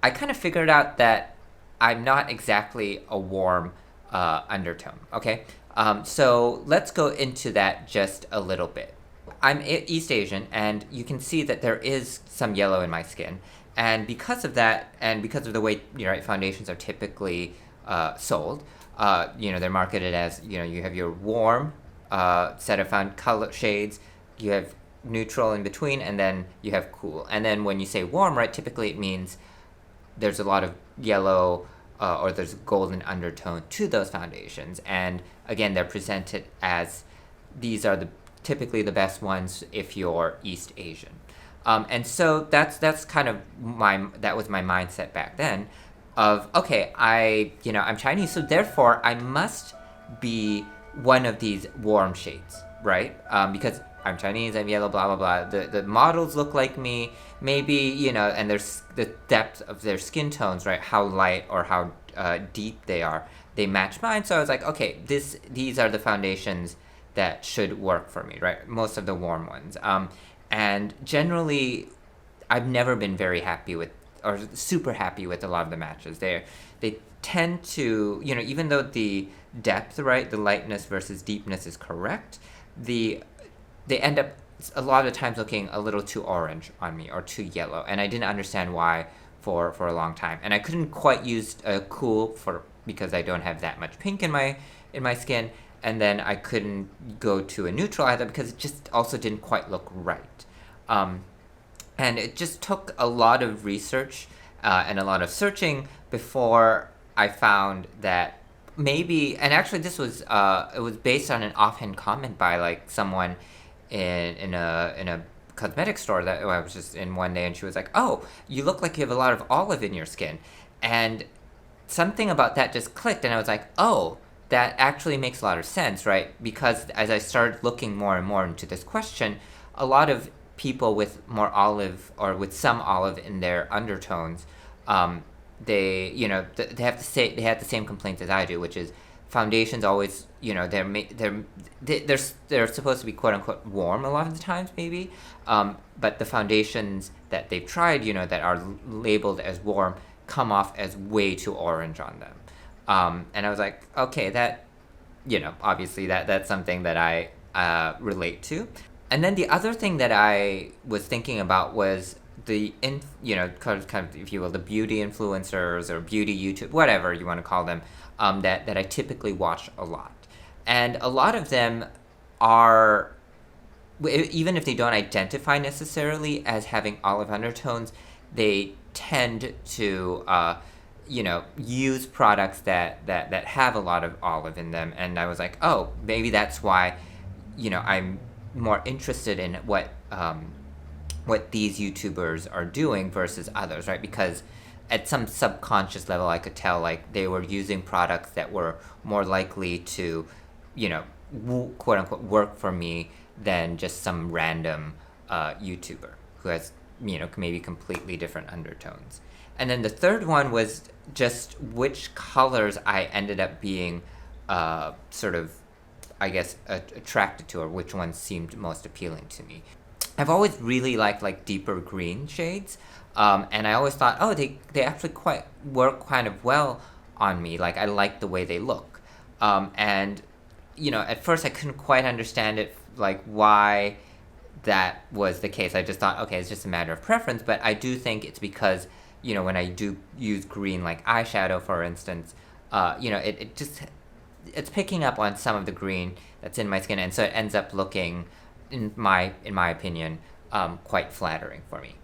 I kind of figured out that I'm not exactly a warm undertone. Okay, so let's go into that just a little bit. I'm East Asian, and you can see that there is some yellow in my skin, and because of that, and because of the way right, foundations are typically sold, they're marketed as you have your warm set of found color shades, you have neutral in between, and then you have cool. And then when you say warm, right, typically it means there's a lot of yellow or there's a golden undertone to those foundations. And again, they're presented as these are typically the best ones if you're East Asian. And so that's kind of that was my mindset back then of, okay, I'm Chinese, so therefore I must be one of these warm shades, right? Because I'm Chinese, I'm yellow, blah blah blah. The models look like me, maybe, and there's the depth of their skin tones, right? How light or how deep they are, they match mine. So I was like, okay, these are the foundations that should work for me, right? Most of the warm ones. And generally, I've never been very happy with or super happy with a lot of the matches. They tend to, even though the depth, right, the lightness versus deepness is correct, they end up a lot of times looking a little too orange on me or too yellow, and I didn't understand why for a long time. And I couldn't quite use a cool because I don't have that much pink in my skin, and then I couldn't go to a neutral either because it just also didn't quite look right. And it just took a lot of research and a lot of searching before I found that maybe, and actually this was it was based on an offhand comment by like someone in a cosmetic store that I was just in one day, and she was like, "Oh, you look like you have a lot of olive in your skin," and something about that just clicked, and I was like, "Oh, that actually makes a lot of sense, right?" Because as I started looking more and more into this question, a lot of people with more olive or with some olive in their undertones, they have the same complaints as I do, which is foundations always, they're supposed to be quote unquote warm a lot of the times maybe, but the foundations that they've tried, that are labeled as warm, come off as way too orange on them. And I was like, okay, that, obviously that's something that I relate to. And then the other thing that I was thinking about was kind of, if you will, the beauty influencers or beauty YouTube, whatever you want to call them, that I typically watch a lot. And a lot of them are, even if they don't identify necessarily as having olive undertones, they tend to, use products that have a lot of olive in them. And I was like, oh, maybe that's why, I'm more interested in what these YouTubers are doing versus others, right? Because at some subconscious level, I could tell like they were using products that were more likely to, quote unquote, work for me than just some random YouTuber who has, maybe completely different undertones. And then the third one was just which colors I ended up being sort of, I guess, attracted to, or which ones seemed most appealing to me. I've always really liked like deeper green shades, and I always thought, oh, they actually quite work kind of well on me. Like I like the way they look, and at first I couldn't quite understand it, like why that was the case. I just thought, okay, it's just a matter of preference. But I do think it's because when I do use green, like eyeshadow, for instance, it's picking up on some of the green that's in my skin, and so it ends up looking, in my opinion, quite flattering for me.